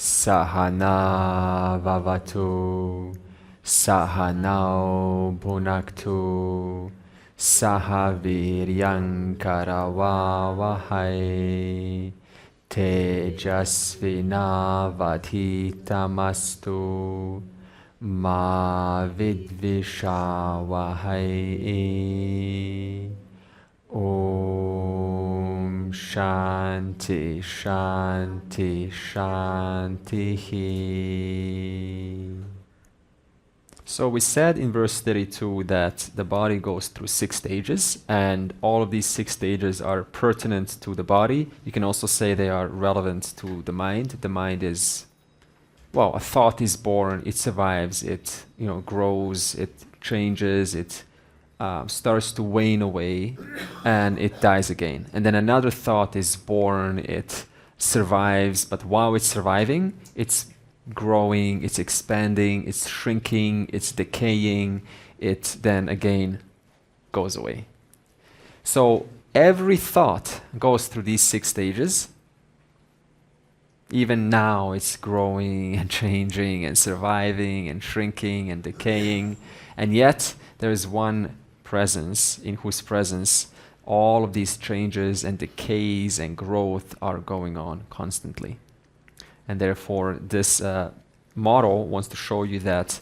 Sahana vavatu, sahanau bhunaktu, sahaviryankaravavahai, tejasvinavadhitamastu, ma vidvishavahai. Om Shanti Shanti Shanti. So we said in verse 32 that the body goes through 6 stages, and all of these 6 stages are pertinent to the body. You can also say they are relevant to the mind. The mind is, well, a thought is born, it survives, it grows, it changes, it starts to wane away, and it dies again. And then another thought is born, it survives, but while it's surviving, it's growing, it's expanding, it's shrinking, it's decaying, it then again goes away. So every thought goes through these 6 stages. Even now it's growing and changing and surviving and shrinking and decaying, and yet there is one presence in whose presence all of these changes and decays and growth are going on constantly. And therefore this model wants to show you that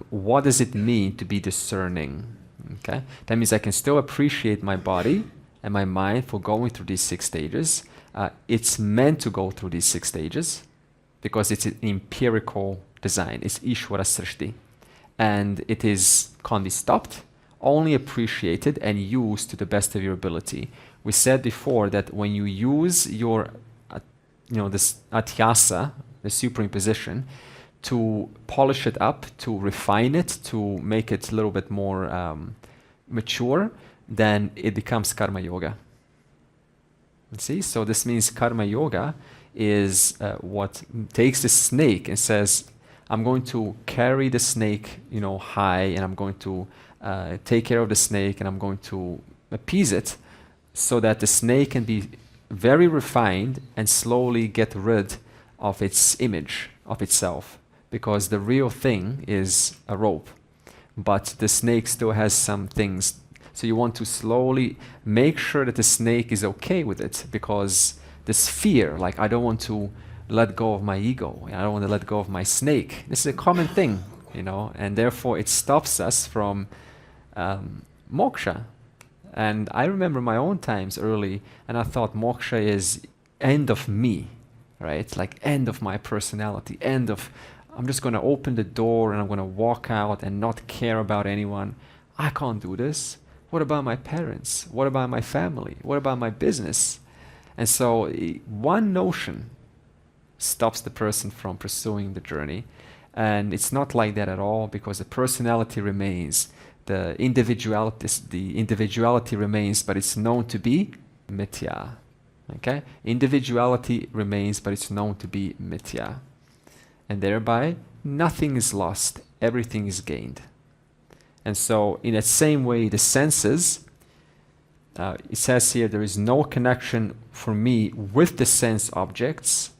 what does it mean to be discerning? Okay, that means I can still appreciate my body and my mind for going through these 6 stages. It's meant to go through these 6 stages because it's an empirical design. It's Ishvara Srishti, and it can't be stopped, only appreciated and used to the best of your ability. We said before that when you use your, this adhyasa, the superimposition, to polish it up, to refine it, to make it a little bit more mature, then it becomes karma yoga. See, so this means karma yoga is what takes the snake and says, I'm going to carry the snake, high, and I'm going to take care of the snake, and I'm going to appease it so that the snake can be very refined and slowly get rid of its image of itself, because the real thing is a rope, but the snake still has some things. So you want to slowly make sure that the snake is okay with it, because this fear, like I don't want to let go of my ego, I don't want to let go of my snake. This is a common thing, and therefore it stops us from moksha. And I remember my own times early, and I thought moksha is end of me, right? Like end of my personality, I'm just going to open the door and I'm going to walk out and not care about anyone. I can't do this. What about my parents? What about my family? What about my business? And so one notion stops the person from pursuing the journey. And it's not like that at all, because the personality remains, the individuality remains, but it's known to be mithya. Okay? Individuality remains, but it's known to be mithya. And thereby, nothing is lost, everything is gained. And so, in that same way, the senses, it says here, there is no connection for me with the sense objects,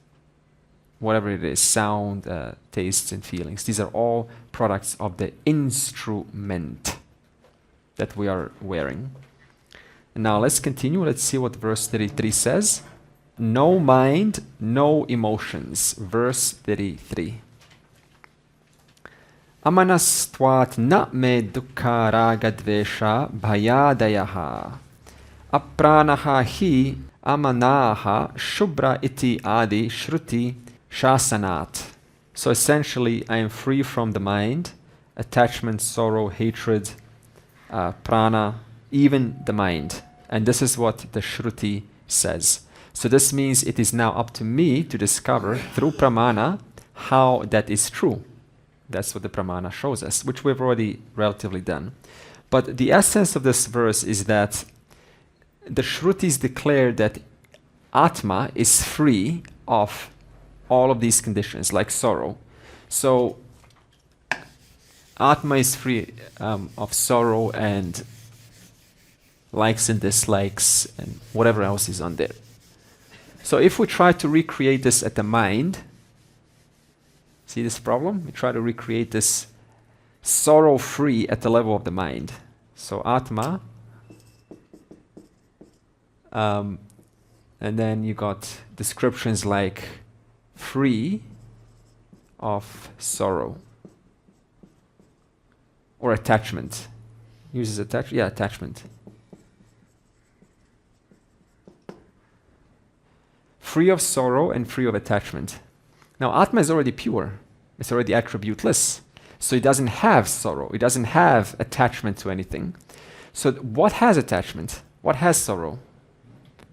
whatever it is, sound, tastes, and feelings. These are all products of the instrument that we are wearing. And now let's continue. Let's see what verse 33 says. No mind, no emotions. Verse 33. Amanastvat na me dukkha raga dvesha bhayadayaha. Apranaha hi amanaha shubra iti adi shruti shasanat. So essentially, I am free from the mind, attachment, sorrow, hatred, prana, even the mind. And this is what the Shruti says. So this means it is now up to me to discover through pramana how that is true. That's what the pramana shows us, which we've already relatively done. But the essence of this verse is that the Shrutis declare that Atma is free of all of these conditions, like sorrow. So Atma is free of sorrow and likes and dislikes and whatever else is on there. So if we try to recreate this at the mind, See this problem? We try to recreate this sorrow-free at the level of the mind. So Atma, and then you got descriptions like free of sorrow or attachment. Uses attachment. Free of sorrow and free of attachment. Now Atma is already pure. It's already attributeless. So it doesn't have sorrow. It doesn't have attachment to anything. So what has attachment? What has sorrow?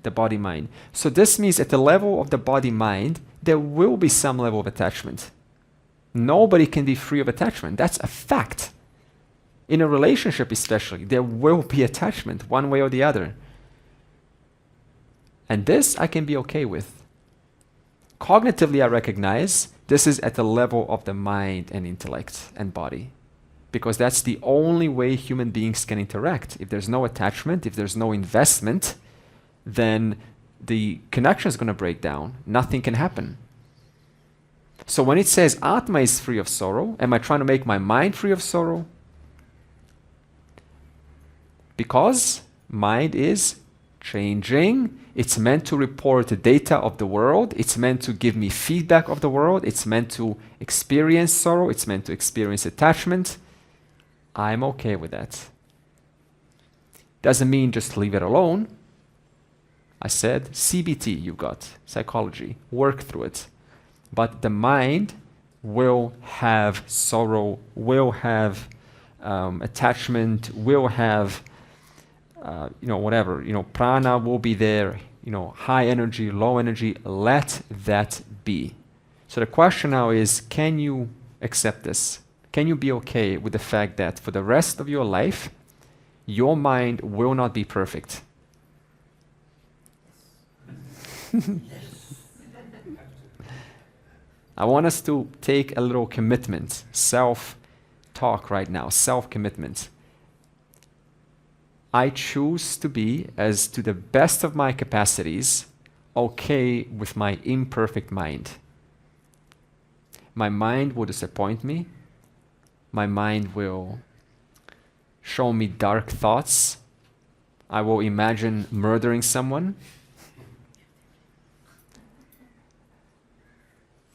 The body-mind. So this means at the level of the body-mind, there will be some level of attachment. Nobody can be free of attachment. That's a fact. In a relationship especially, there will be attachment one way or the other. And this I can be okay with. Cognitively, I recognize this is at the level of the mind and intellect and body. Because that's the only way human beings can interact. If there's no attachment, if there's no investment, then the connection is going to break down. Nothing can happen. So when it says Atma is free of sorrow, am I trying to make my mind free of sorrow? Because mind is changing. It's meant to report the data of the world. It's meant to give me feedback of the world. It's meant to experience sorrow. It's meant to experience attachment. I'm okay with that. Doesn't mean just leave it alone. I said CBT, you've got psychology. Work through it. But the mind will have sorrow, will have attachment, will have whatever, prana will be there, high energy, low energy, let that be. So the question now is, can you accept this? Can you be okay with the fact that for the rest of your life, your mind will not be perfect? I want us to take a little commitment, self-talk right now, self-commitment. I choose to be, as to the best of my capacities, okay with my imperfect mind. My mind will disappoint me. My mind will show me dark thoughts. I will imagine murdering someone.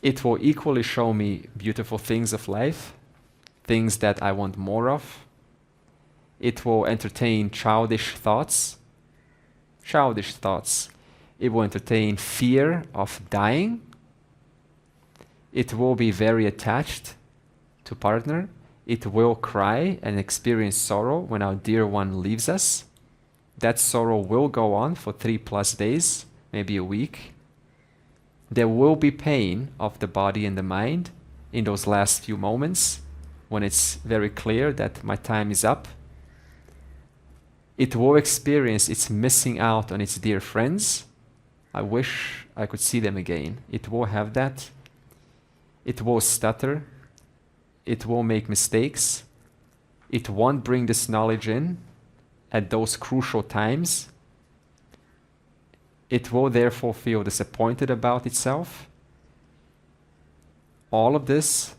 It will equally show me beautiful things of life, things that I want more of. It will entertain childish thoughts. It will entertain fear of dying. It will be very attached to partner. It will cry and experience sorrow when our dear one leaves us. That sorrow will go on for 3+ days, maybe a week. There will be pain of the body and the mind in those last few moments when it's very clear that my time is up. It will experience its missing out on its dear friends. I wish I could see them again. It will have that. It will stutter. It will make mistakes. It won't bring this knowledge in at those crucial times. It will therefore feel disappointed about itself. All of this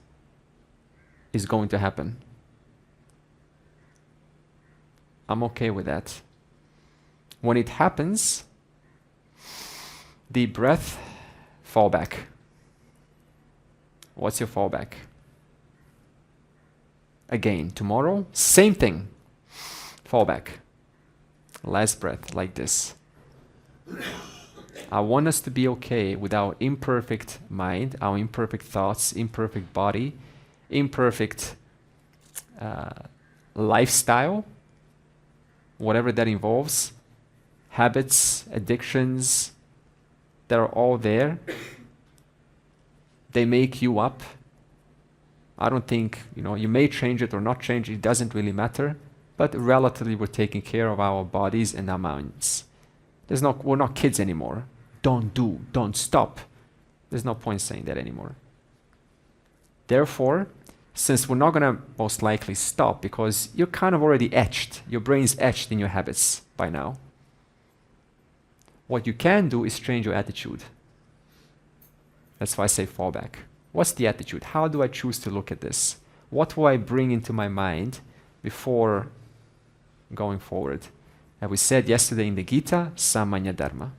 is going to happen. I'm okay with that. When it happens, deep breath, fall back. What's your fallback? Again, tomorrow, same thing. Fall back. Last breath, like this. I want us to be okay with our imperfect mind, our imperfect thoughts, imperfect body, imperfect lifestyle, whatever that involves, habits, addictions, that are all there. They make you up. I don't think, you may change it or not change it, it doesn't really matter, but relatively we're taking care of our bodies and our minds. We're not kids anymore. Don't stop. There's no point saying that anymore. Therefore, since we're not going to most likely stop because you're kind of already etched, your brain's etched in your habits by now, what you can do is change your attitude. That's why I say fall back. What's the attitude? How do I choose to look at this? What will I bring into my mind before going forward? And we said yesterday in the Gita, Samanya Dharma.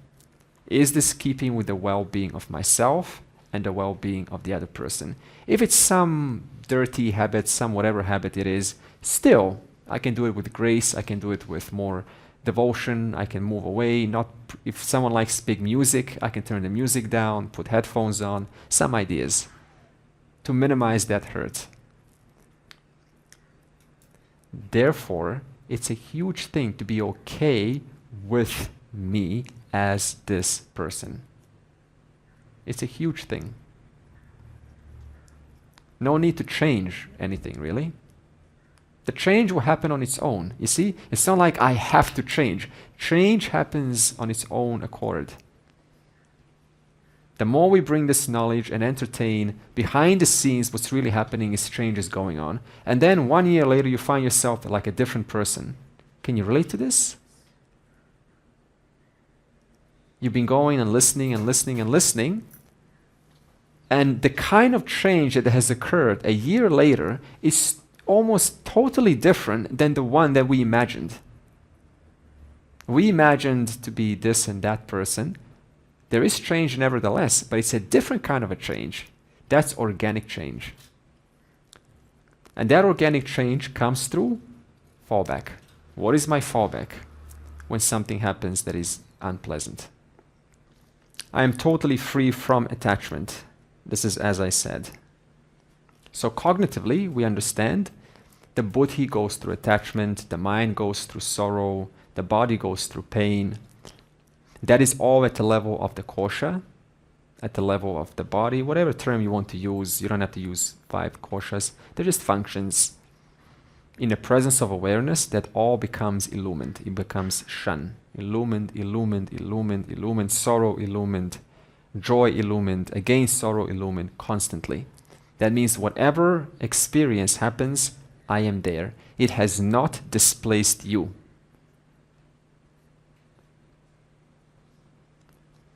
Is this keeping with the well-being of myself and the well-being of the other person? If it's some dirty habit, some whatever habit it is, still, I can do it with grace, I can do it with more devotion, I can move away. Not if someone likes big music, I can turn the music down, put headphones on, some ideas to minimize that hurt. Therefore, it's a huge thing to be okay with me as this person. It's a huge thing. No need to change anything, really. The change will happen on its own. You see, it's not like I have to change. Change happens on its own accord. The more we bring this knowledge and entertain behind the scenes what's really happening is change is going on. And then 1 year later you find yourself like a different person. Can you relate to this? You've been going and listening and listening and listening. And the kind of change that has occurred a year later is almost totally different than the one that we imagined. We imagined to be this and that person. There is change nevertheless, but it's a different kind of a change. That's organic change. And that organic change comes through fallback. What is my fallback when something happens that is unpleasant? I am totally free from attachment. This is as I said. So cognitively, we understand the buddhi goes through attachment, the mind goes through sorrow, the body goes through pain. That is all at the level of the kosha, at the level of the body, whatever term you want to use. You don't have to use 5 koshas. They're just functions. In the presence of awareness, that all becomes illumined. It becomes shan. Illumined, illumined, illumined, illumined, sorrow illumined, joy illumined, again sorrow illumined, constantly. That means whatever experience happens, I am there. It has not displaced you.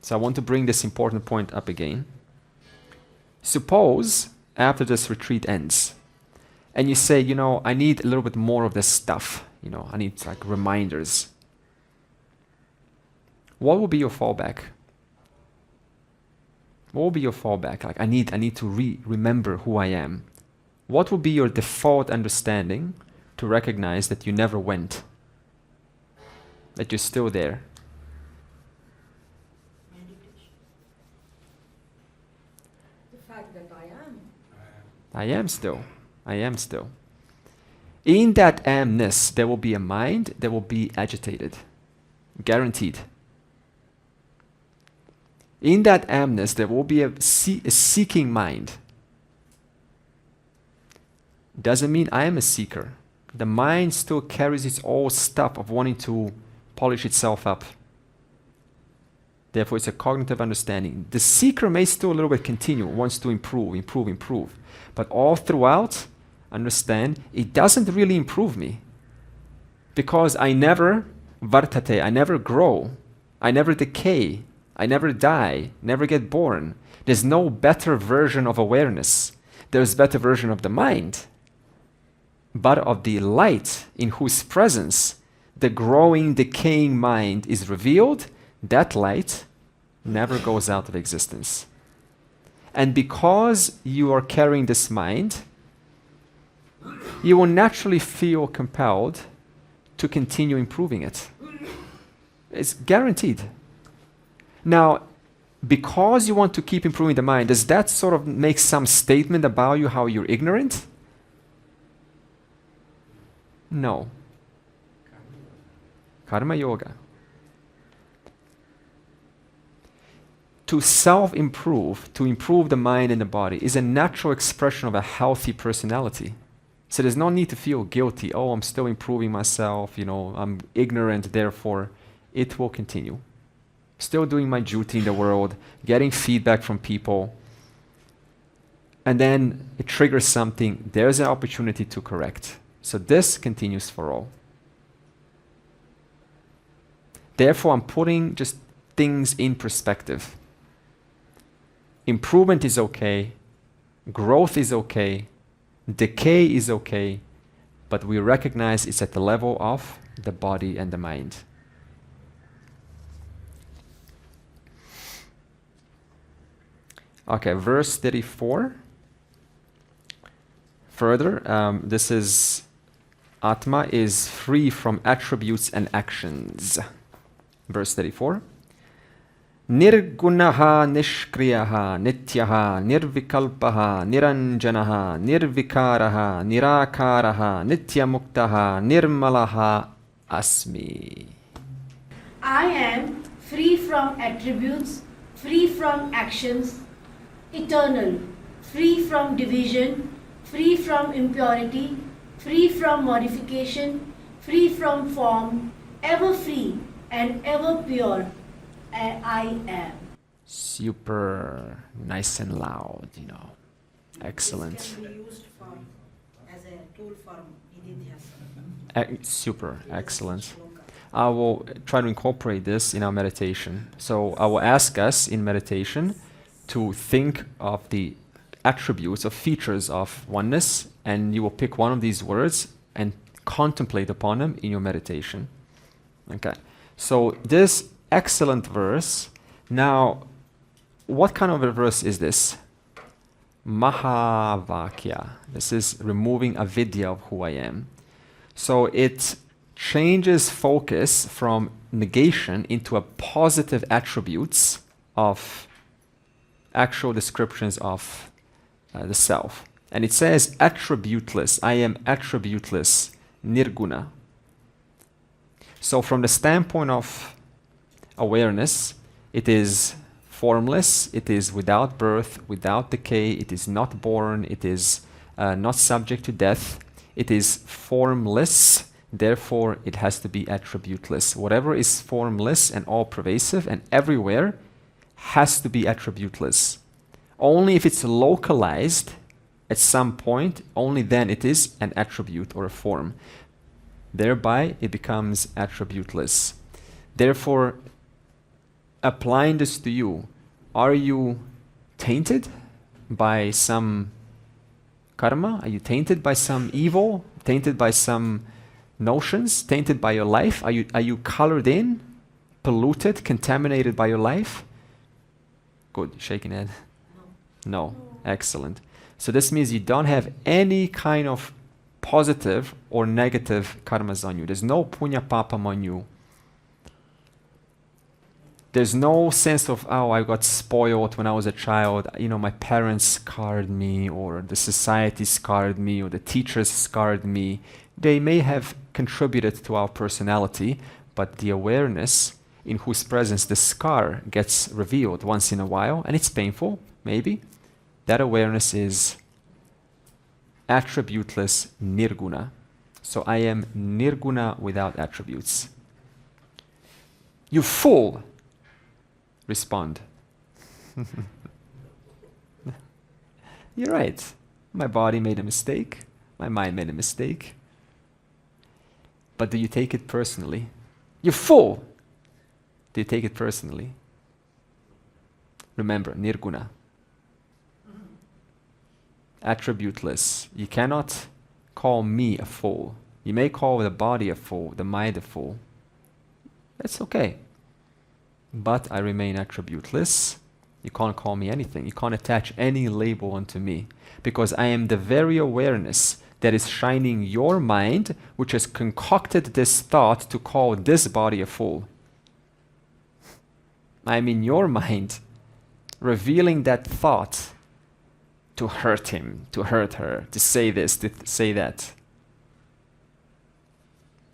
So I want to bring this important point up again. Suppose after this retreat ends, and you say, you know, I need a little bit more of this stuff. You know, I need like reminders. What will be your fallback? What will be your fallback? Like, I need to remember who I am. What will be your default understanding to recognize that you never went? That you're still there? The fact that I am. I am still. I am still. In that amness, there will be a mind that will be agitated. Guaranteed. In that amness, there will be a seeking mind. Doesn't mean I am a seeker. The mind still carries its old stuff of wanting to polish itself up. Therefore, it's a cognitive understanding. The seeker may still a little bit continue, wants to improve, improve, improve. But all throughout, understand, it doesn't really improve me. Because I never vartate, I never grow, I never decay, I never die, never get born. There's no better version of awareness. There's a better version of the mind. But of the light in whose presence the growing, decaying mind is revealed, that light never goes out of existence. And because you are carrying this mind, you will naturally feel compelled to continue improving it. It's guaranteed. Now, because you want to keep improving the mind, does that sort of make some statement about you, how you're ignorant? No. Karma yoga. To self-improve, to improve the mind and the body, is a natural expression of a healthy personality. So there's no need to feel guilty. Oh, I'm still improving myself, you know, I'm ignorant, therefore it will continue. Still doing my duty in the world, getting feedback from people, and then it triggers something, there's an opportunity to correct. So this continues for all. Therefore, I'm putting just things in perspective. Improvement is okay, Growth is okay. Decay is okay. But we recognize it's at the level of the body and the mind. Okay, verse 34. Further, this is Atma is free from attributes and actions. Verse 34. Nirgunaha nishkriyaha nityaha nirvikalpaha niranjanaha nirvikaraha nirakaraha nityamuktaha nirmalaha asmi. I am free from attributes, free from actions, eternal, free from division, free from impurity, free from modification, free from form, ever free and ever pure. I am. Super nice and loud, you know. Excellent. This can be used for as a tool for nididhyasana. Super, excellent. I will try to incorporate this in our meditation. So I will ask us in meditation to think of the attributes or features of oneness, and you will pick one of these words and contemplate upon them in your meditation. Okay. So this excellent verse. Now, what kind of a verse is this? Mahavakya. This is removing avidya of who I am. So it changes focus from negation into a positive attributes of actual descriptions of the self. And it says attributeless. I am attributeless, nirguna. So from the standpoint of awareness, it is formless, it is without birth, without decay, it is not born, it is not subject to death, it is formless, therefore it has to be attributeless. Whatever is formless and all-pervasive and everywhere has to be attributeless. Only if it's localized at some point, only then it is an attribute or a form. Thereby it becomes attributeless. Therefore, applying this to you, are you tainted by some karma? Are you tainted by some evil? Tainted by some notions? Tainted by your life? Are you colored in? Polluted? Contaminated by your life? Good. Shaking head. No. Excellent. So this means you don't have any kind of positive or negative karmas on you. There's no punya papam on you. There's no sense of, oh, I got spoiled when I was a child. You know, my parents scarred me, or the society scarred me, or the teachers scarred me. They may have contributed to our personality, but the awareness in whose presence the scar gets revealed once in a while, and it's painful, maybe, that awareness is attributeless nirguna. So I am nirguna without attributes. You fool! Respond. You're right. My body made a mistake. My mind made a mistake. But do you take it personally? You fool! Do you take it personally? Remember, nirguna. Attributeless. You cannot call me a fool. You may call the body a fool, the mind a fool. That's okay. But I remain attributeless. You can't call me anything. You can't attach any label onto me. Because I am the very awareness that is shining your mind, which has concocted this thought to call this body a fool. I am in your mind, revealing that thought to hurt him, to hurt her, to say this, to say that.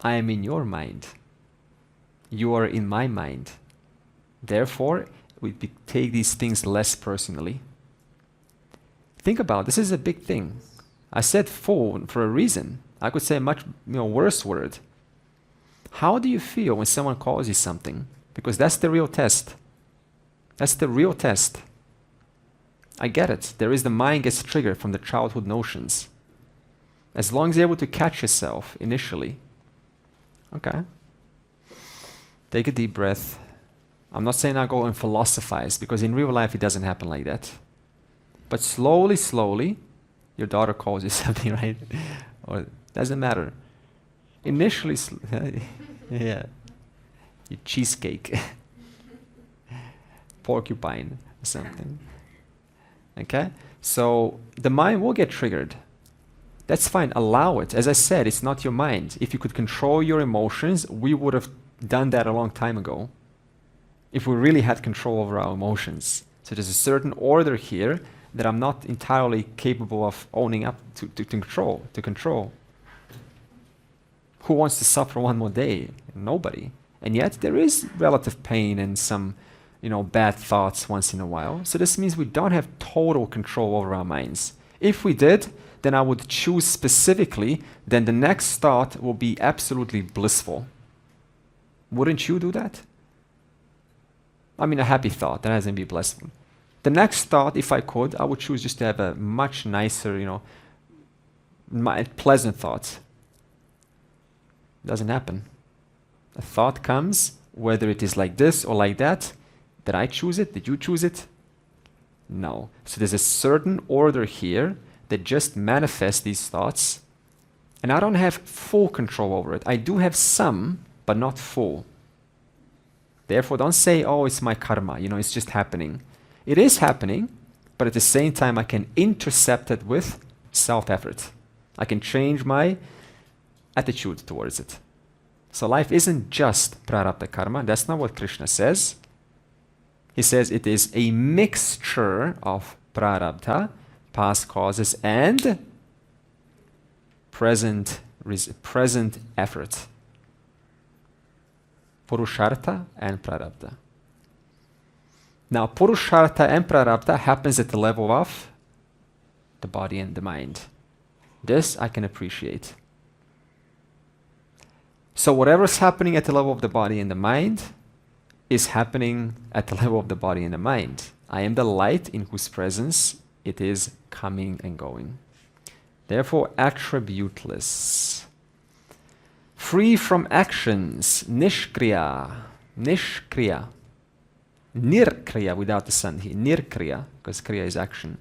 I am in your mind. You are in my mind. Therefore, we take these things less personally. Think about it. This is a big thing. I said fool for a reason. I could say a much worse word. How do you feel when someone calls you something? Because that's the real test. That's the real test. I get it. There is the mind gets triggered from the childhood notions. As long as you're able to catch yourself initially. Okay. Take a deep breath. I'm not saying I go and philosophize, because in real life it doesn't happen like that. But slowly, slowly, your daughter calls you something, right? Or doesn't matter. Initially, yeah, you cheesecake, porcupine, or something. Okay? So the mind will get triggered. That's fine, allow it. As I said, it's not your mind. If you could control your emotions, we would have done that a long time ago. If we really had control over our emotions. So there's a certain order here that I'm not entirely capable of owning up to control. Who wants to suffer one more day? Nobody. And yet there is relative pain and some, bad thoughts once in a while. So this means we don't have total control over our minds. If we did, then I would choose specifically, then the next thought will be absolutely blissful. Wouldn't you do that? I mean, a happy thought, that doesn't be blissful. The next thought, if I could, I would choose just to have a much nicer, pleasant thought. Doesn't happen. A thought comes, whether it is like this or like that. Did I choose it? Did you choose it? No. So there's a certain order here that just manifests these thoughts. And I don't have full control over it. I do have some, but not full. Therefore, don't say, oh, it's my karma, it's just happening. It is happening, but at the same time, I can intercept it with self-effort. I can change my attitude towards it. So life isn't just prarabdha karma. That's not what Krishna says. He says it is a mixture of prarabdha, past causes, and present effort. Purushartha and prarabdha. Now, purushartha and prarabdha happens at the level of the body and the mind. This I can appreciate. So whatever's happening at the level of the body and the mind is happening at the level of the body and the mind. I am the light in whose presence it is coming and going. Therefore, attributeless. Free from actions, nishkriya. Nirkriya without the sandhi. Nirkriya, because kriya is action.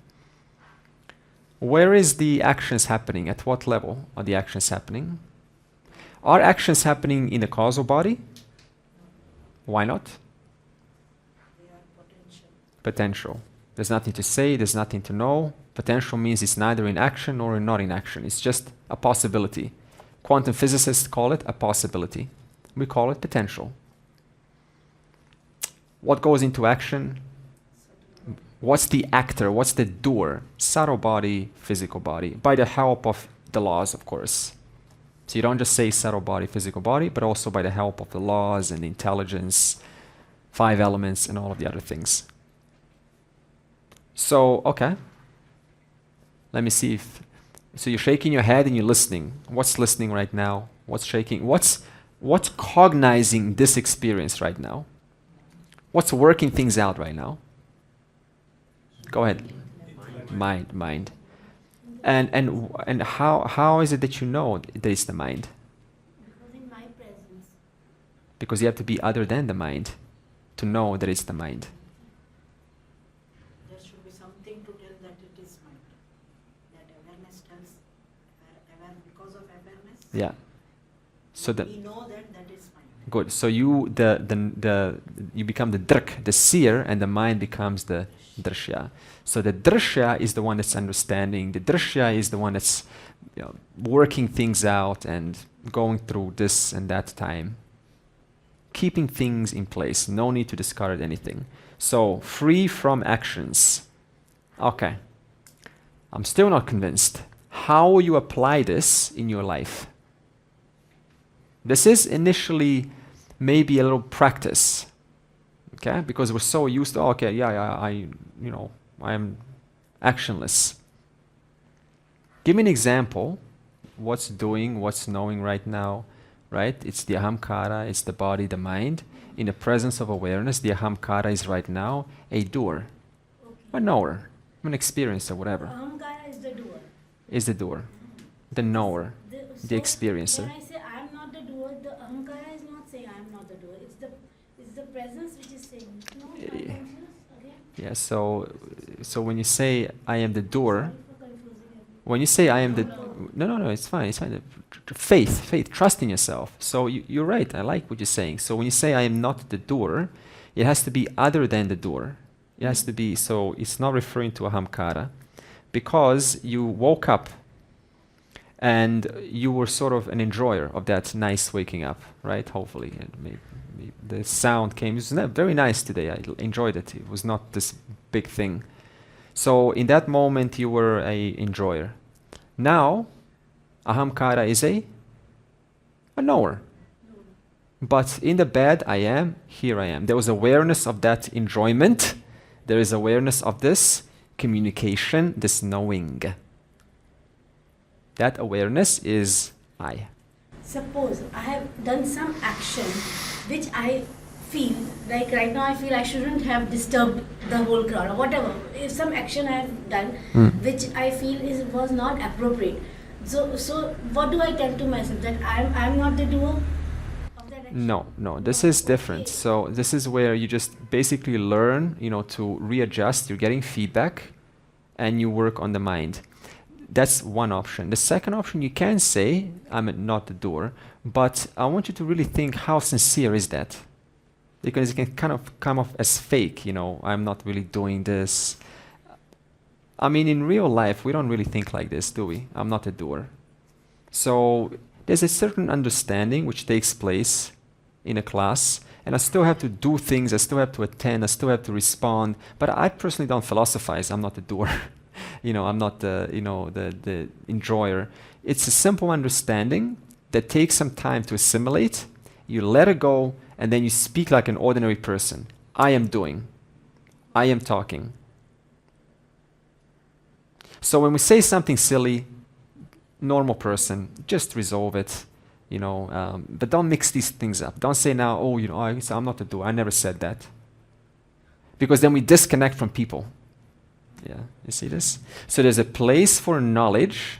Where is the actions happening? At what level are the actions happening? Are actions happening in the causal body? Why not? They are potential. Potential. There's nothing to say, there's nothing to know. Potential means it's neither in action nor not in action. It's just a possibility. Quantum physicists call it a possibility. We call it potential. What goes into action? What's the actor? What's the doer? Subtle body, physical body, by the help of the laws, of course. So you don't just say subtle body, physical body, but also by the help of the laws and intelligence, 5 elements, and all of the other things. So, okay. Let me see if... So you're shaking your head and you're listening. What's listening right now? What's shaking? What's cognizing this experience right now? What's working things out right now? Go ahead. Mind. And how is it that you know that it's the mind? Because in my presence. Because you have to be other than the mind to know that it's the mind. There should be something to tell that it is mind. That awareness tells, because of awareness. Yeah. So we know that is mind. Good. So you become the drak, the seer, and the mind becomes the drishya. So the drishya is the one that's understanding. The drishya is the one that's working things out and going through this and that time. Keeping things in place. No need to discard anything. So free from actions. Okay. I'm still not convinced. How will you apply this in your life? This is initially maybe a little practice. Okay, because we're so used to, I am actionless. Give me an example. What's doing, what's knowing right now, right? It's the ahamkara, it's the body, the mind. In the presence of awareness, the ahamkara is right now a doer, a knower, an experiencer, whatever. Ahamkara is the doer. Is the doer, the knower, the experiencer. When I say I am not the doer, the ahamkara is not saying I am not the doer. It's the presence which is saying, no, I'm conscious, okay? Yeah, so when you say I am the doer, when you say I am the, no, it's fine, it's fine. Faith, trust in yourself. So you're right, I like what you're saying. So when you say I am not the doer, it has to be other than the doer. It has to be, so it's not referring to ahamkara, because you woke up and you were sort of an enjoyer of that nice waking up, right? Hopefully. And maybe the sound came, it was very nice today, I enjoyed it. It was not this big thing. So in that moment you were a enjoyer. Now, ahamkara is a knower. But in the bad, I am, here I am. There was awareness of that enjoyment. There is awareness of this communication, this knowing. That awareness is I. Suppose I have done some action which I feel, like right now I feel I shouldn't have disturbed the whole crowd or whatever. If some action I have done which I feel was not appropriate. So what do I tell to myself? That I'm not the doer? No, this is different. So this is where you just basically learn, to readjust. You're getting feedback and you work on the mind. That's one option. The second option, you can say, I'm not the doer, but I want you to really think, how sincere is that? Because it can kind of come off as fake, I'm not really doing this. I mean, in real life, we don't really think like this, do we? I'm not a doer. So there's a certain understanding which takes place in a class, and I still have to do things, I still have to attend, I still have to respond, but I personally don't philosophize. I'm not a doer. I'm not the enjoyer. It's a simple understanding that takes some time to assimilate. You let it go, and then you speak like an ordinary person. I am doing. I am talking. So when we say something silly, normal person, just resolve it, but don't mix these things up. Don't say now, I'm not a doer. I never said that. Because then we disconnect from people. Yeah, you see this? So there's a place for knowledge,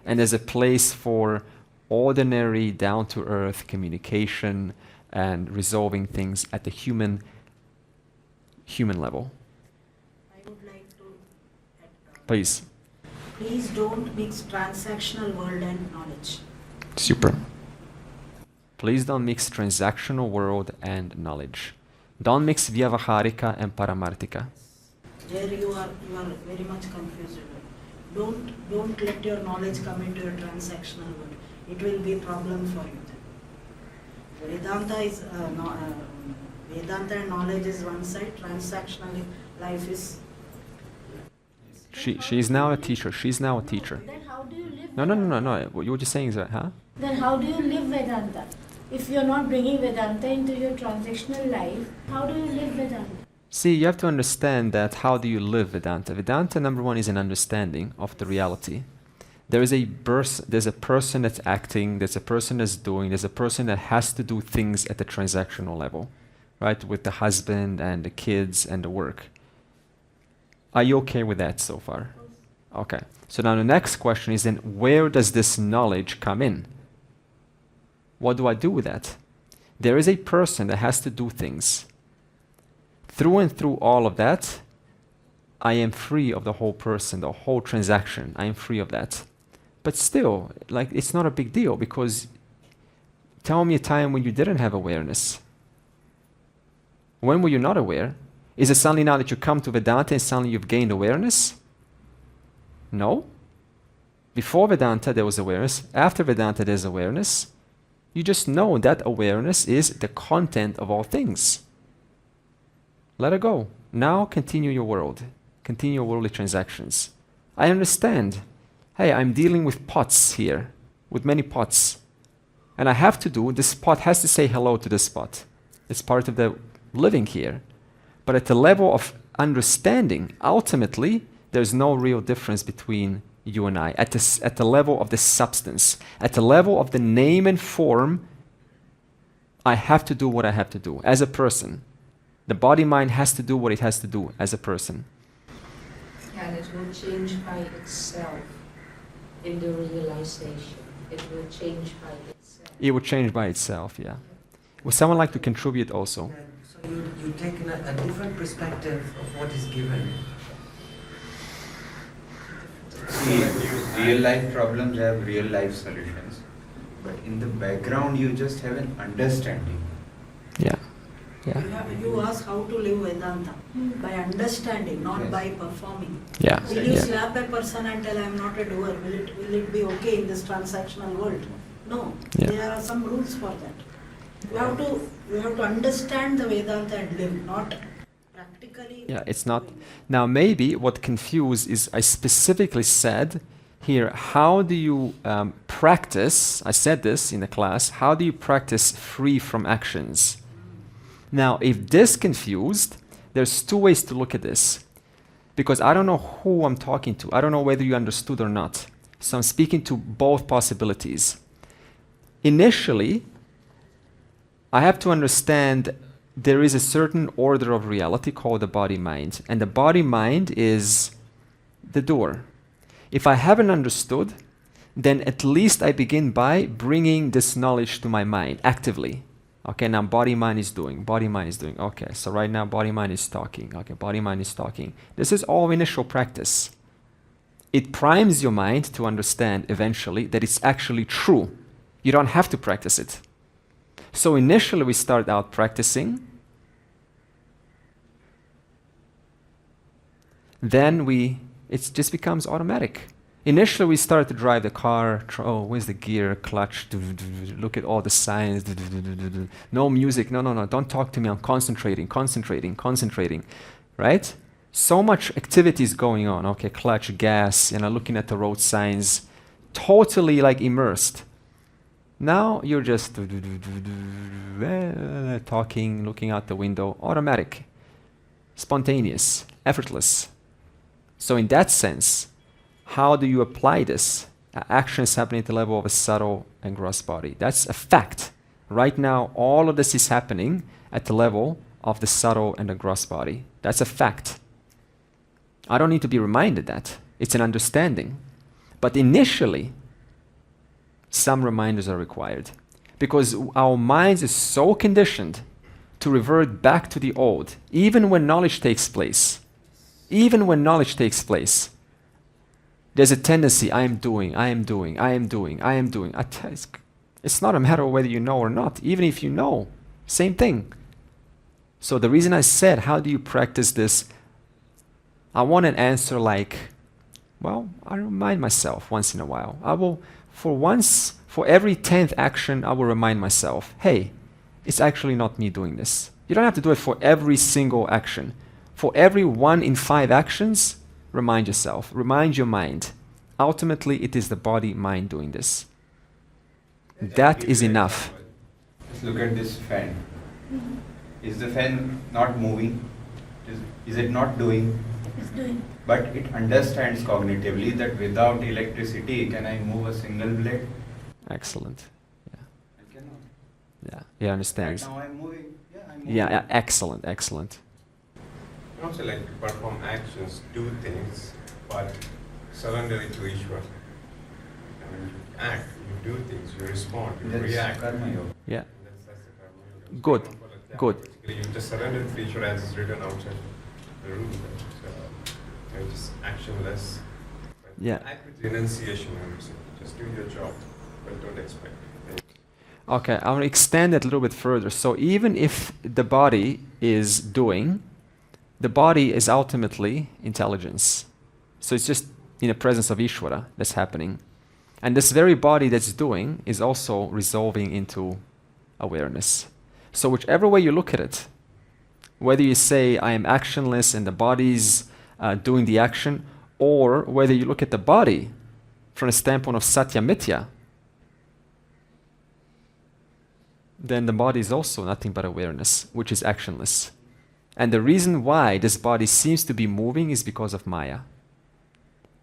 and there's a place for ordinary, down-to-earth communication and resolving things at the human level. I would like to add, Please. Please don't mix transactional world and knowledge. Super. Please don't mix transactional world and knowledge. Don't mix vyavaharika and paramartika. There you are very much confused. Don't let your knowledge come into your transactional world. It will be a problem for you then. Vedanta and knowledge is one side, transactional life is. She is now a teacher. She's now a teacher. Then how do you live? No. What you're just saying is that, huh? Then how do you live Vedanta? If you're not bringing Vedanta into your transactional life, how do you live Vedanta? See, you have to understand that how do you live Vedanta? Vedanta, number one, is an understanding of the reality. There's a person that's acting, there's a person that's doing, there's a person that has to do things at the transactional level, right? With the husband and the kids and the work. Are you okay with that so far? Okay. So now the next question is then, where does this knowledge come in? What do I do with that? There is a person that has to do things. Through and through all of that, I am free of the whole person, the whole transaction. I am free of that. But still, it's not a big deal, because tell me a time when you didn't have awareness. When were you not aware? Is it suddenly now that you come to Vedanta and suddenly you've gained awareness? No. Before Vedanta there was awareness. After Vedanta there's awareness. You just know that awareness is the content of all things. Let it go. Now continue your world. Continue your worldly transactions. I understand. Hey, I'm dealing with pots here, with many pots. And I have to this pot has to say hello to this pot. It's part of the living here. But at the level of understanding, ultimately, there's no real difference between you and I. At the level of the substance, at the level of the name and form, I have to do what I have to do as a person. The body-mind has to do what it has to do as a person. And it will change by itself in the realization. It will change by itself. It will change by itself, yeah. Would someone like to contribute also? So You take a different perspective of what is given. See, real life problems have real life solutions, but in the background you just have an understanding. Yeah. Yeah. You ask how to live Vedanta by understanding, not Yes. by performing. Yeah. Will you Yeah. slap a person and tell I am not a doer? Will it be okay in this transactional world? No. Yeah. There are some rules for that. You have to understand the Vedanta and live, not practically. Yeah, it's not. Now, maybe what confused is I specifically said here, how do you practice? I said this in the class. How do you practice free from actions? Now, if this confused, there's two ways to look at this. Because I don't know who I'm talking to. I don't know whether you understood or not. So I'm speaking to both possibilities. Initially, I have to understand there is a certain order of reality called the body-mind. And the body-mind is the door. If I haven't understood, then at least I begin by bringing this knowledge to my mind actively. Okay, now body-mind is doing. Okay, so right now body-mind is talking. Okay, body-mind is talking. This is all initial practice. It primes your mind to understand eventually that it's actually true. You don't have to practice it. So initially we start out practicing. Then it just becomes automatic. Initially we start to drive the car, where's the gear, clutch, look at all the signs, no music, no, don't talk to me, I'm concentrating, right? So much activity is going on, okay, clutch, gas, looking at the road signs, totally like immersed. Now you're just talking, looking out the window, automatic, spontaneous, effortless. So in that sense, how do you apply this? Action is happening at the level of a subtle and gross body. That's a fact. Right now, all of this is happening at the level of the subtle and the gross body. That's a fact. I don't need to be reminded that. It's an understanding. But initially, some reminders are required. Because our minds is so conditioned to revert back to the old, even when knowledge takes place. There's a tendency, I am doing. It's not a matter of whether you know or not. Even if you know, same thing. So the reason I said, how do you practice this? I want an answer like, well, I remind myself once in a while. I will, for every 10th action, I will remind myself, hey, it's actually not me doing this. You don't have to do it for every single action. For every 1 in 5 actions, remind yourself, remind your mind. Ultimately, it is the body-mind doing this. That is enough. Let's look at this fan. Is the fan not moving? Is it not doing? It's doing. But it understands cognitively that without electricity, can I move a single blade? Excellent. I cannot. Yeah, he understands. Right now I'm moving. Yeah, I'm moving. Yeah, excellent. Also like to perform actions, do things, but surrender it to Ishvara. And when you act, you do things, you respond, you That's react. karma yoga. Yeah. That's the karma yoga. Good, So, for like that, good. basically you just surrender it to Ishvara as is written outside the room. So, you're just actionless. But Yeah. Act with renunciation, I would say. Just do your job, but don't expect anything. Okay, I want to extend it a little bit further. So even if the body is doing, the body is ultimately intelligence. So it's just in the presence of Ishvara that's happening. And this very body that's doing is also resolving into awareness. So whichever way you look at it, whether you say I am actionless and the body's doing the action, or whether you look at the body from the standpoint of Satya Mithya, then the body is also nothing but awareness, which is actionless. And the reason why this body seems to be moving is because of Maya.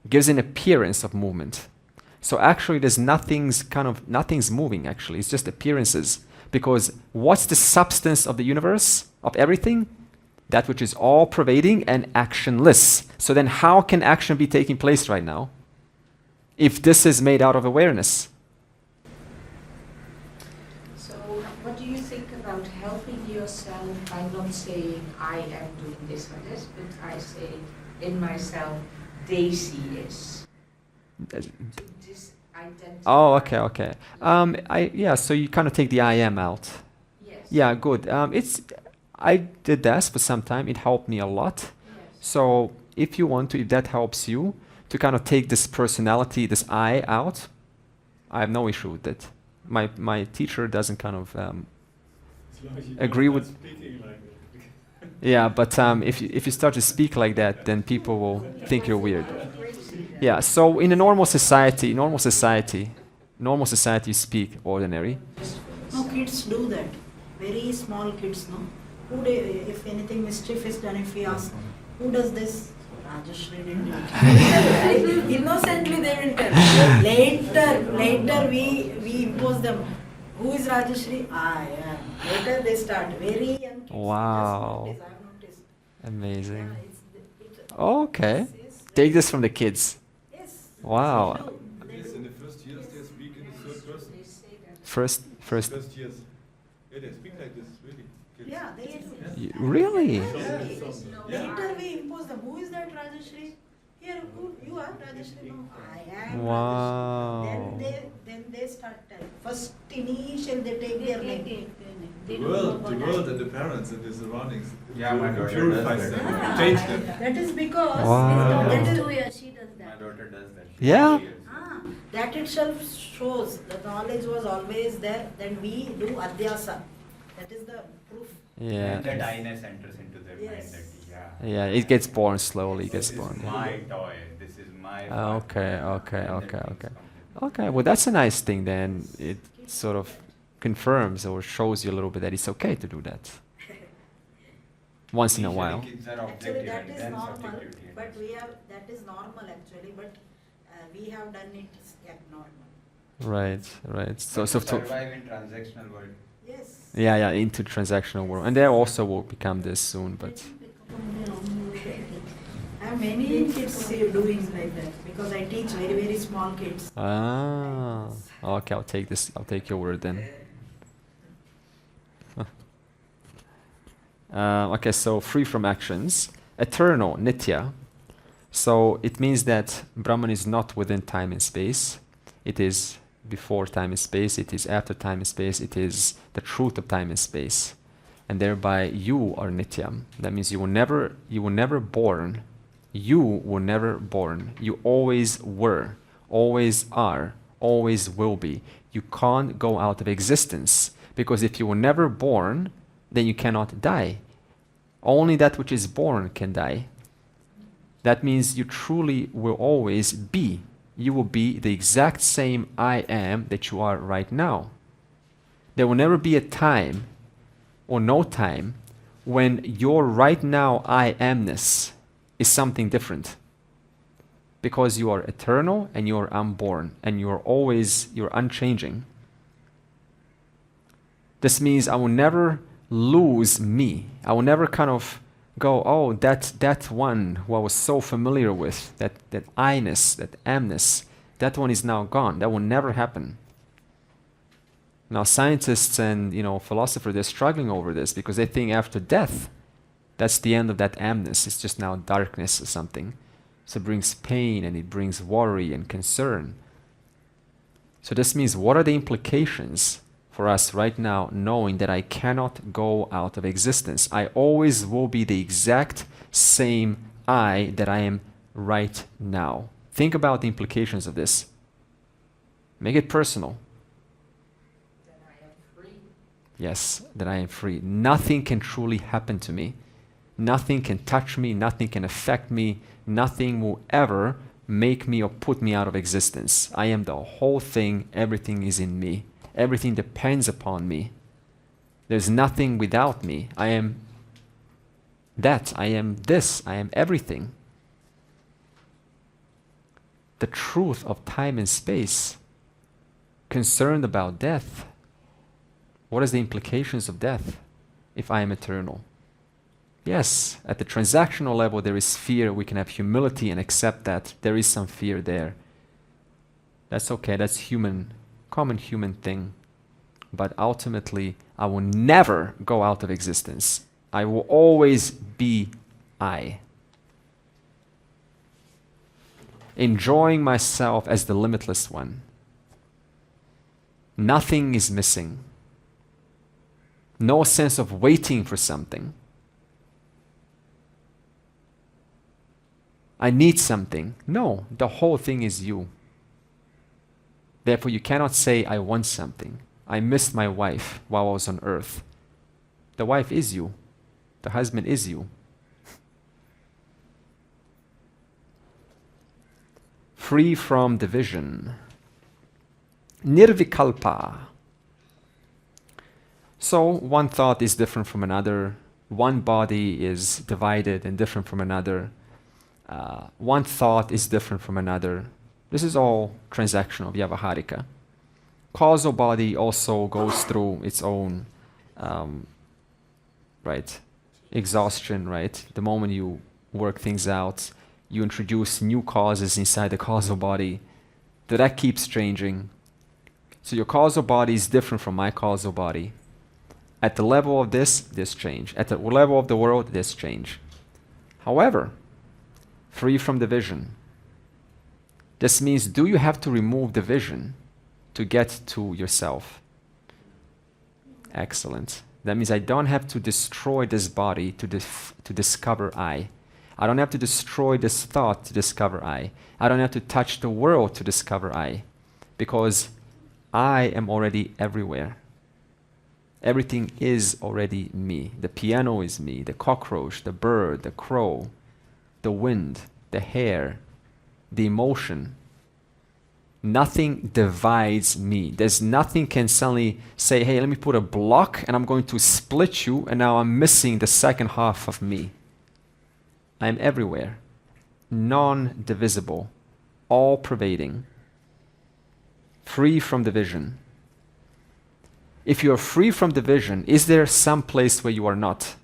It gives an appearance of movement. So actually there's nothing's moving actually, it's just appearances. Because what's the substance of the universe, of everything? That which is all pervading and actionless. So then how can action be taking place right now if this is made out of awareness? So what do you think about helping yourself by not not saying I am doing this or this, but I say in myself, Daisy is. To disidentify. Oh, okay. So you kind of take the I am out. Yes. Yeah, good. I did this for some time. It helped me a lot. Yes. So if you want to, if that helps you to kind of take this personality, this I out, I have no issue with it. My teacher doesn't kind of agree with. Yeah, but if you start to speak like that, then people will think you're weird. Yeah. So in a normal society, you speak ordinary. No, kids do that. Very small kids, no. If anything mischief is done, if we ask, who does this? Rajeshri didn't do it. Innocently they will tell. Later we impose them. Who is Rajeshri? I am. Later they start. Very young kids. Wow. Just notice, I've noticed. Amazing. Yeah, Okay. yes. Take this from the kids. Yes. Wow. They do. They Yes, do. in the first years they speak in the third person. They say that. First. First years. Yeah, they speak like this, really. Kids. Yeah, they do. Really? Later we impose them. Who is that Rajeshri? Here, who you are Rajeshri? No, I am. Wow. Then they start telling. First initial they take their name. The world and the parents and the surroundings. Yeah, my daughter purifies does them, that. change them. That is because Wow. that is, 2 years she does My that. daughter does that. Yeah? that itself shows the knowledge was always there. Then we do adhyasa. That is the proof. Yeah. And that I-ness enters into their Yes. mind that, Yeah, it gets born slowly. It gets this born. is my toy, this is my Okay, partner, okay, and then okay, things okay. come. Okay, well that's a nice thing then. It sort of confirms or shows you a little bit that it's okay to do that. Once in a Initially while. kids are Actually, objective that and is then normal. substitute, yes. But that is normal actually. But we have done it abnormal. Right. So But so to to, survive in transactional world. Yes. yeah, into transactional world. And they also will become this soon, but I have many kids doing like that because I teach very small kids. okay, I'll take your word then. Okay, so free from actions, eternal, nitya. So it means that Brahman is not within time and space. It is before time and space. It is after time and space. It is the truth of time and space, and thereby you are nityam. That means you were never born. You were never born. You always were, always are, always will be. You can't go out of existence because if you were never born, then you cannot die. Only that which is born can die. That means you truly will always be. You will be the exact same I am that you are right now. There will never be a time or no time when your right now I amness is something different. Because you are eternal and you are unborn and you're unchanging. This means I will never lose me. I will never kind of go, oh, that one who I was so familiar with, that I-ness, that amness, that one is now gone. That will never happen. Now scientists and philosophers, they're struggling over this because they think after death, that's the end of that amness. It's just now darkness or something. So it brings pain and it brings worry and concern. So this means what are the implications for us right now knowing that I cannot go out of existence? I always will be the exact same I that I am right now. Think about the implications of this. Make it personal. Then I am free. Yes, that I am free. Nothing can truly happen to me. Nothing can touch me. Nothing can affect me. Nothing will ever make me or put me out of existence. I am the whole thing. Everything is in me. Everything depends upon me. There's nothing without me. I am that. I am this. I am everything. The truth of time and space. Concerned about death. What is the implications of death if I am eternal? Yes, at the transactional level there is fear. We can have humility and accept that there is some fear there. That's okay. That's human. Common human thing. But ultimately, I will never go out of existence. I will always be I. Enjoying myself as the limitless one. Nothing is missing. No sense of waiting for something. I need something. No, the whole thing is you. Therefore, you cannot say, I want something. I missed my wife while I was on earth. The wife is you. The husband is you. Free from division. Nirvikalpa. So one thought is different from another. One body is divided and different from another. One thought is different from another. This is all transactional, vyavaharika. Causal body also goes through its own exhaustion, right? The moment you work things out, you introduce new causes inside the causal body. That keeps changing. So your causal body is different from my causal body. At the level of this, there's change. At the level of the world, there's change. However, free from division. This means, do you have to remove division to get to yourself? Excellent. That means I don't have to destroy this body to discover I. I don't have to destroy this thought to discover I. I don't have to touch the world to discover I. Because I am already everywhere. Everything is already me. The piano is me, the cockroach, the bird, the crow, the wind, the hair, the emotion. Nothing divides me. There's nothing can suddenly say, hey, let me put a block and I'm going to split you and now I'm missing the second half of me. I am everywhere. Non-divisible. All-pervading. Free from division. If you are free from division, is there some place where you are not?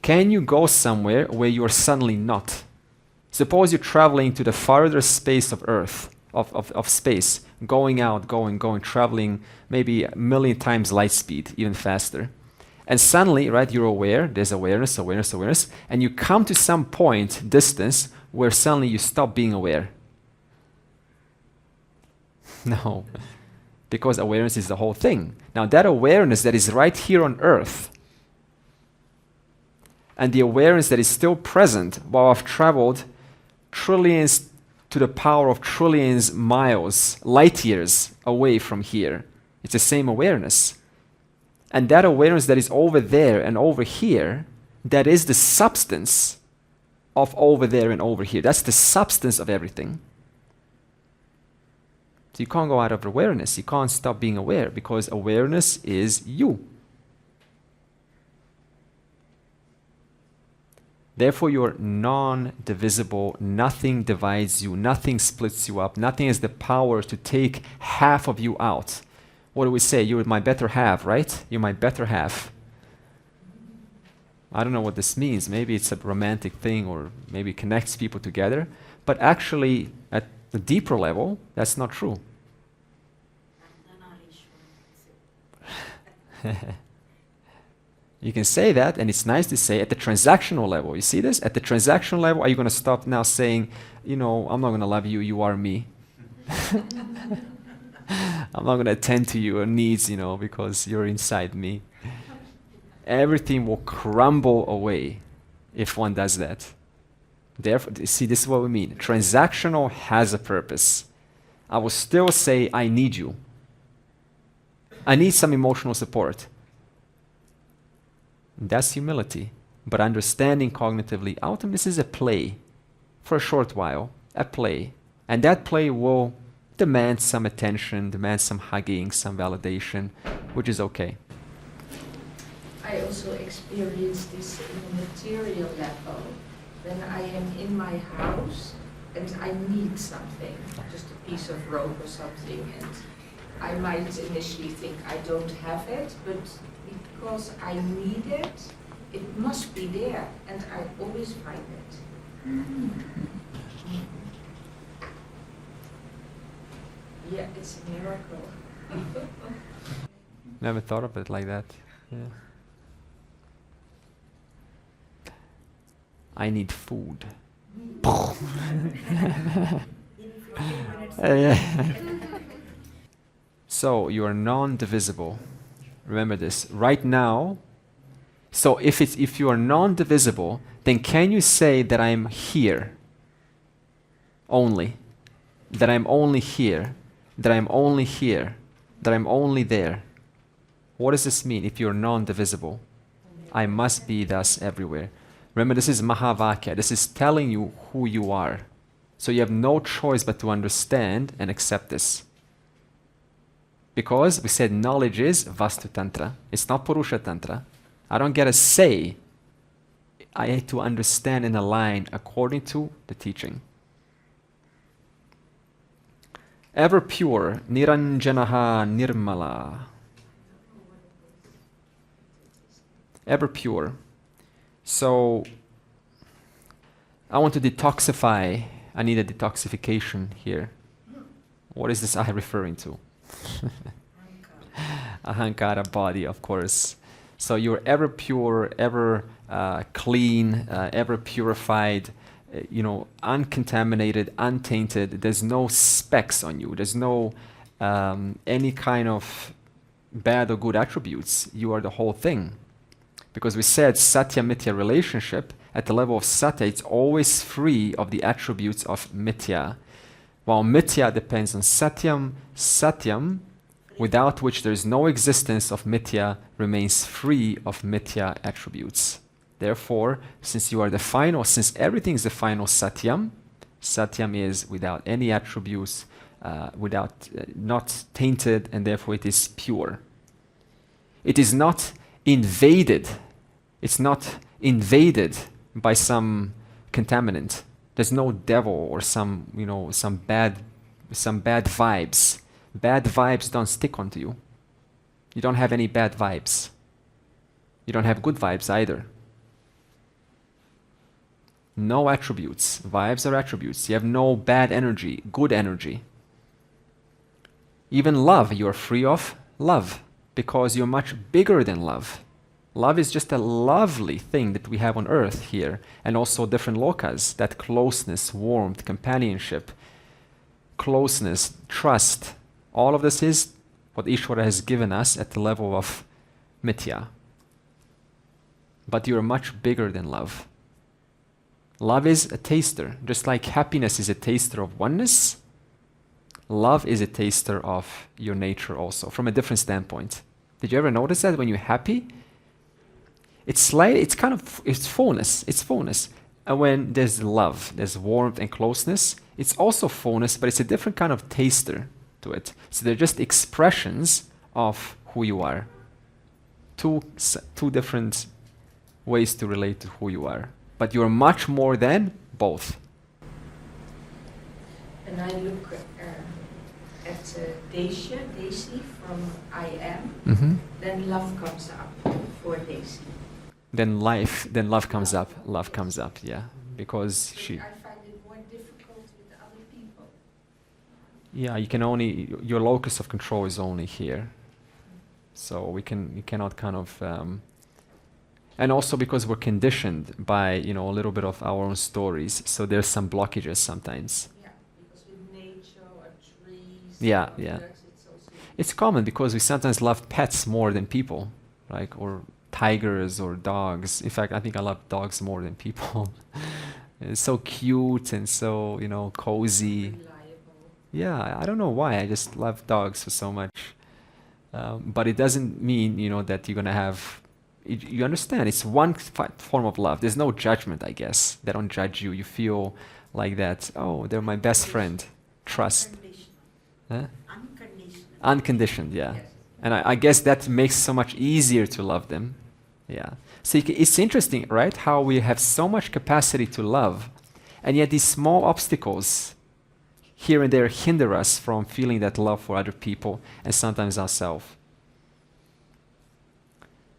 Can you go somewhere where you are suddenly not? Suppose you're traveling to the farther space of Earth, of space, going out, going, traveling maybe 1,000,000 times light speed, even faster. And suddenly, right, you're aware, there's awareness, and you come to some point, distance, where suddenly you stop being aware. No, because awareness is the whole thing. Now that awareness that is right here on Earth, and the awareness that is still present while I've traveled trillions to the power of trillions miles, light years away from here. It's the same awareness. And that awareness that is over there and over here, that is the substance of over there and over here. That's the substance of everything. So you can't go out of awareness. You can't stop being aware because awareness is you. Therefore, you're non-divisible. Nothing divides you. Nothing splits you up. Nothing has the power to take half of you out. What do we say? You're my better half, right? You're my better half. I don't know what this means. Maybe it's a romantic thing or maybe it connects people together. But actually, at the deeper level, that's not true. You can say that, and it's nice to say at the transactional level. You see this? At the transactional level, are you going to stop now saying, I'm not going to love you, you are me. I'm not going to attend to your needs, because you're inside me. Everything will crumble away if one does that. Therefore, see, this is what we mean. Transactional has a purpose. I will still say, I need you. I need some emotional support. That's humility. But understanding cognitively, ultimately, this is a play. For a short while, a play. And that play will demand some attention, demand some hugging, some validation, which is okay. I also experience this in a material level. When I am in my house and I need something, just a piece of rope or something, and I might initially think I don't have it, but because I need it, it must be there, and I always find it. Yeah, it's a miracle. Never thought of it like that. Yeah. I need food. In 15 minutes. So you are non-divisible. Remember this. Right now, so if you are non-divisible, then can you say that I'm here only? That I'm only here? That I'm only here? That I'm only there? What does this mean if you're non-divisible? I must be thus everywhere. Remember, this is Mahavakya. This is telling you who you are. So you have no choice but to understand and accept this. Because we said knowledge is Vastu Tantra. It's not Purusha Tantra. I don't get a say. I have to understand and align according to the teaching. Ever pure, Niranjanaha Nirmala. Ever pure. So, I want to detoxify. I need a detoxification here. What is this I referring to? Ahankara body, of course. So you're ever pure, ever clean, ever purified, uncontaminated, untainted. There's no specks on you. There's no any kind of bad or good attributes. You are the whole thing. Because we said Satya-Mithya relationship, at the level of Satya, it's always free of the attributes of Mithya. While Mithya depends on Satyam, Satyam, without which there is no existence of Mithya, remains free of Mithya attributes. Therefore, since you are the final, since everything is the final Satyam, Satyam is without any attributes, not tainted, and therefore it is pure. It is not invaded. It's not invaded by some contaminant. There's no devil or some bad vibes. Bad vibes don't stick onto you. You don't have any bad vibes. You don't have good vibes either. No attributes. Vibes are attributes. You have no bad energy, good energy. Even love, you are free of love because you're much bigger than love. Love is just a lovely thing that we have on earth here, and also different lokas, that closeness, warmth, companionship, closeness, trust. All of this is what Ishvara has given us at the level of Mithya. But you are much bigger than love. Love is a taster. Just like happiness is a taster of oneness, love is a taster of your nature also, from a different standpoint. Did you ever notice that when you're happy? It's fullness. It's fullness. And when there's love, there's warmth and closeness, it's also fullness, but it's a different kind of taster to it. So they're just expressions of who you are. Two different ways to relate to who you are. But you're much more than both. And I look at Daisy from I am, then love comes up for Daisy. Then love comes up. Love comes up, yeah. Because I find it more difficult with other people. Yeah, your locus of control is only here. So you cannot kind of, and also because we're conditioned by, a little bit of our own stories. So there's some blockages sometimes. Yeah, because with nature or trees, Yeah. it's also... It's common because we sometimes love pets more than people, or tigers or dogs. In fact, I think I love dogs more than people. It's so cute and so, cozy. reliable. Yeah, I don't know why. I just love dogs so much. But it doesn't mean, that you're going to have... You understand, it's one form of love. There's no judgment, I guess. They don't judge you. You feel like that, oh, they're my best friend. Trust. Huh? Unconditional. Unconditioned, yeah. Yes. And I guess that makes it so much easier to love them. Yeah. So it's interesting, right? How we have so much capacity to love, and yet these small obstacles here and there hinder us from feeling that love for other people and sometimes ourselves.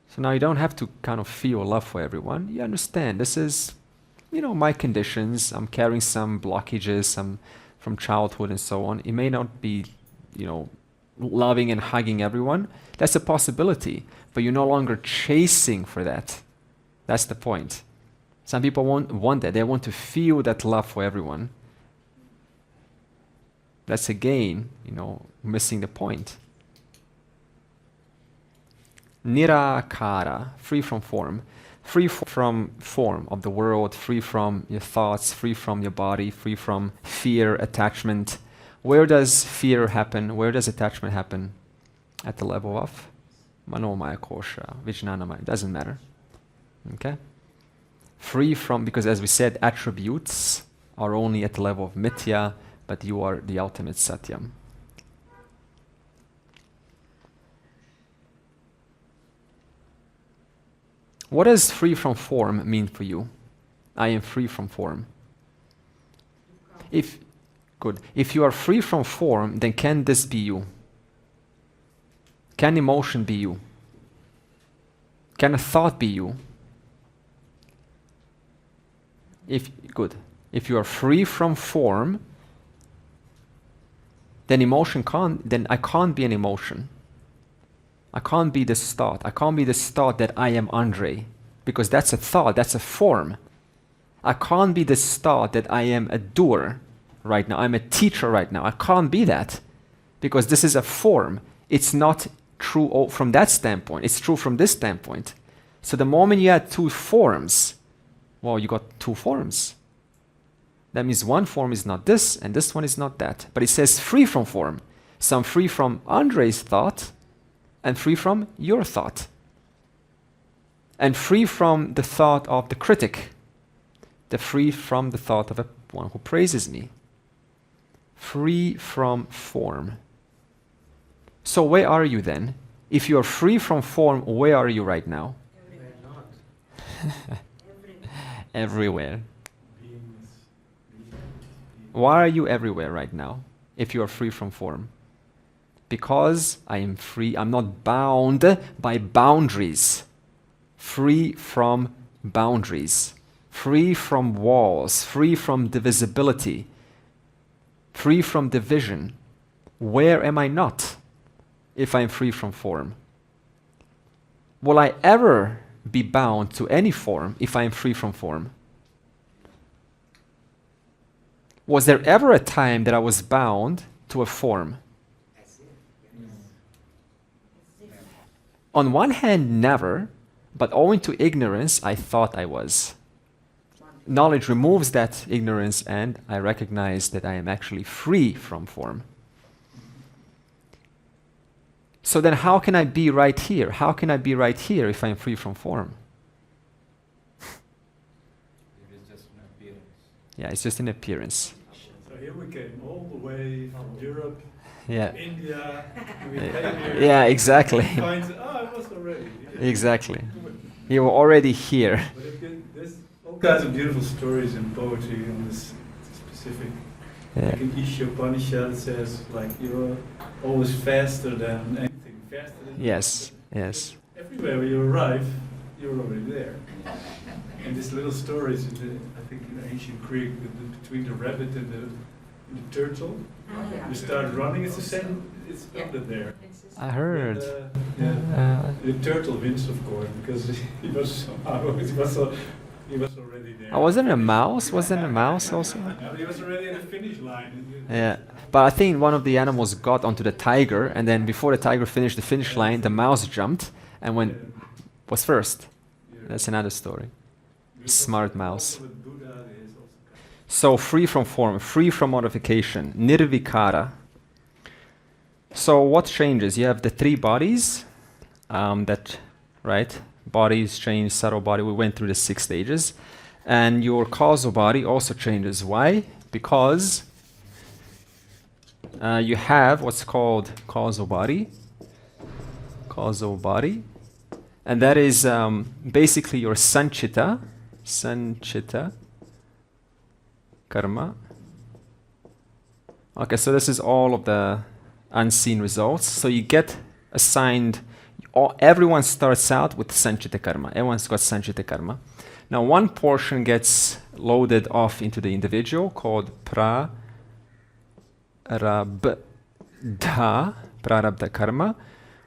So now you don't have to kind of feel love for everyone. You understand, this is, my conditions. I'm carrying some blockages, some from childhood and so on. It may not be, loving and hugging everyone. That's a possibility, but you're no longer chasing for that. That's the point. Some people want that. They want to feel that love for everyone. That's again, missing the point. Nirakara, free from form. Free from form of the world, free from your thoughts, free from your body, free from fear, attachment. Where does fear happen? Where does attachment happen? At the level of Manomaya Kosha, Vijnanamaya, doesn't matter. Okay? Free from, because as we said, attributes are only at the level of Mithya, but you are the ultimate Satyam. What does free from form mean for you? I am free from form. If you are free from form, then can this be you? Can emotion be you? Can a thought be you? If you are free from form, then I can't be an emotion. I can't be this thought. I can't be this thought that I am Andre, because that's a thought, that's a form. I can't be this thought that I am a doer right now. I'm a teacher right now. I can't be that, because this is a form. It's not true from that standpoint. It's true from this standpoint. So the moment you add two forms, well, you got two forms. That means one form is not this, and this one is not that. But it says free from form. So I'm free from Andre's thought, and free from your thought. And free from the thought of the critic. Free from the thought of one who praises me. Free from form. So where are you then? If you are free from form, where are you right now? Everywhere. Why are you everywhere right now if you are free from form? Because I am free. I'm not bound by boundaries. Free from boundaries. Free from walls. Free from divisibility. Free from division. Where am I not if I'm free from form? Will I ever be bound to any form if I'm free from form? Was there ever a time that I was bound to a form? On one hand, never, but owing to ignorance, I thought I was. Knowledge removes that ignorance, and I recognize that I am actually free from form. So then how can I be right here? How can I be right here if I'm free from form? It is just an appearance. Yeah, it's just an appearance. So here we came all the way from Europe, Yeah. India, and we came here. Yeah, exactly. Find, I was already. Exactly. You were already here. But there's all kinds of beautiful stories in poetry on this specific. Yeah. Like in Isha Upanishad, it says like you're always faster than anything, faster than. Yes, yes. Everywhere where you arrive, you're already there. And these little stories, I think in ancient Greek, between the rabbit and the turtle, you start running. It's the same. It's under there. I heard. The turtle wins, of course, because he was already there. Wasn't it a mouse? Wasn't it a mouse also? Yeah, he was already at the finish line. Yeah. But I think one of the animals got onto the tiger, and then before the tiger finished the finish line, the mouse jumped and was first. That's another story. Smart mouse. So free from form, free from modification, nirvikara. So what changes? You have the three bodies, right? Bodies change, subtle body. We went through the 6 stages. And your causal body also changes. Why? Because you have what's called causal body. Causal body. And that is basically your sanchita karma. Okay, so this is all of the unseen results. So you get assigned, everyone starts out with sanchita karma. Everyone's got sanchita karma. Now one portion gets loaded off into the individual called prarabdha karma,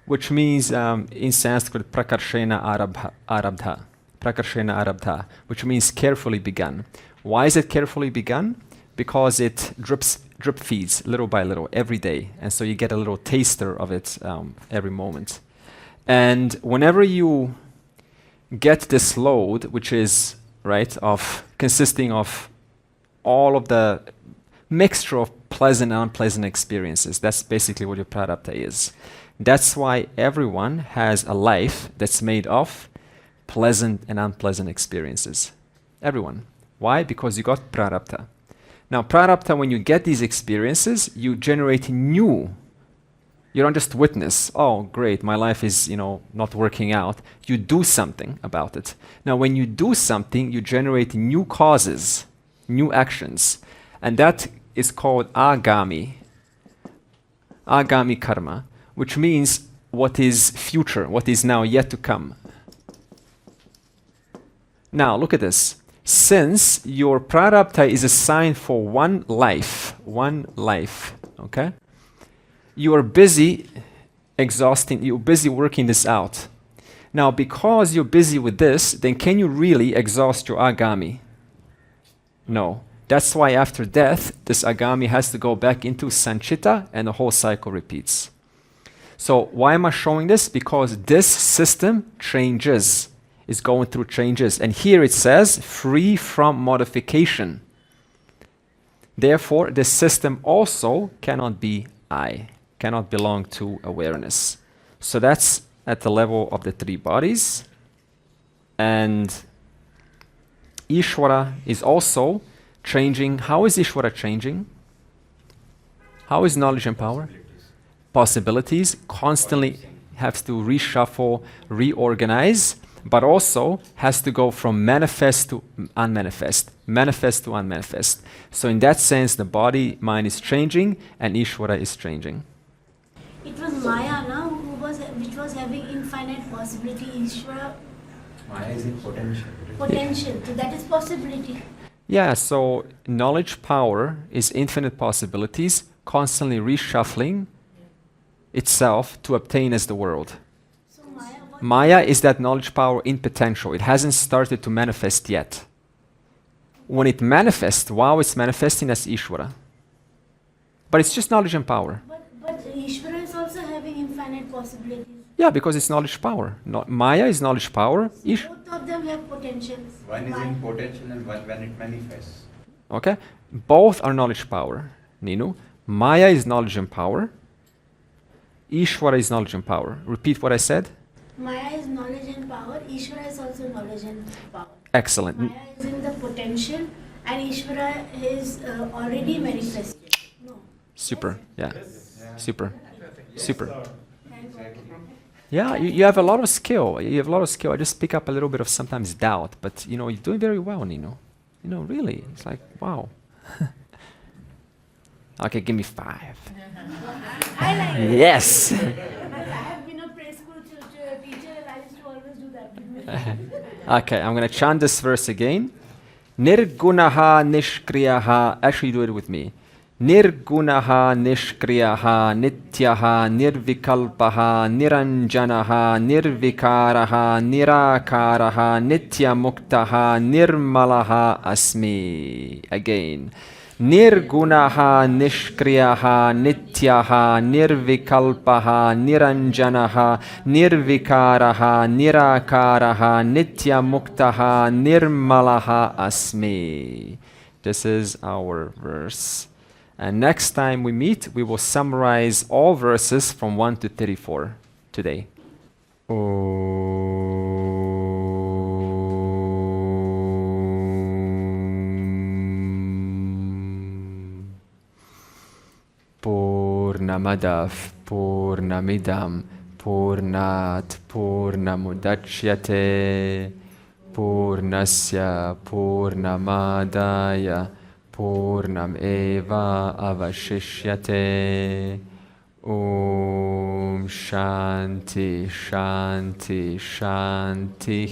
which means in Sanskrit prakarshena arabdha. prakarshena arabdha, which means carefully begun. Why is it carefully begun? Because it drip feeds little by little every day, and so you get a little taster of it every moment. And whenever you get this load, which is consisting of all of the mixture of pleasant and unpleasant experiences, that's basically what your prarabdha is. That's why everyone has a life that's made of pleasant and unpleasant experiences. Everyone. Why? Because you got prarabdha. Now, prarabdha, when you get these experiences, you generate new. You don't just witness, oh, great, my life is, not working out. You do something about it. Now, when you do something, you generate new causes, new actions. And that is called agami karma, which means what is future, what is now yet to come. Now, look at this. Since your prarabdha is assigned for one life, okay? You are busy you're busy working this out. Now, because you're busy with this, then can you really exhaust your agami? No. That's why after death, this agami has to go back into sanchita and the whole cycle repeats. So why am I showing this? Because this system changes. Is going through changes. And here it says, free from modification. Therefore, this system also cannot be I, cannot belong to awareness. So that's at the level of the three bodies. And Ishvara is also changing. How is Ishvara changing? How is knowledge and power? Possibilities constantly have to reshuffle, reorganize, but also has to go from manifest to unmanifest, manifest to unmanifest. So in that sense, the body, mind is changing and Ishvara is changing. It was Maya now which was having infinite possibility. Ishvara. Maya is in potential. Potential. So that is possibility. Yeah, so knowledge power is infinite possibilities, constantly reshuffling itself to obtain as the world. Maya is that knowledge power in potential. It hasn't started to manifest yet. When it manifests, wow, it's manifesting as Ishvara. But it's just knowledge and power. But Ishvara is also having infinite possibilities. Yeah, because it's knowledge power. Maya is knowledge power. So both of them have potentials. One is in potential and one when it manifests. Okay? Both are knowledge power, Ninu. Maya is knowledge and power. Ishvara is knowledge and power. Repeat what I said. Maya is knowledge and power. Ishvara is also knowledge and power. Excellent. Maya is in the potential and Ishvara is already manifested. No. Super. Yeah. Super. Super. Thank God. Yeah, you have a lot of skill. You have a lot of skill. I just pick up a little bit of sometimes doubt, but you're doing very well, Nino. Really. It's like, wow. Okay, give me 5. I like it. Yes. I have been a preschool teacher and I used to always do that. Okay, I'm going to chant this verse again. Nirgunaha nishkriyaha. Actually, do it with me. Nirgunaha nishkriyaha nityaha nirvikalpaha niranjanaha nirvikaraha nirakaraha nityamuktaha nirmalaha asmi. Again. Nirgunaha nishkriyaha nityaha nirvikalpaha niranjanaha nirvikaraha nirakaraha nityamuktaha nirmalaha asmi. This is our verse. And next time we meet, we will summarize all verses from 1 to 34 today. Purnamadav Purnamidam Purnat Purnamudachyate Purnasya Purnamadaya Purnam Eva Avashishyate. Om Shanti Shanti Shanti.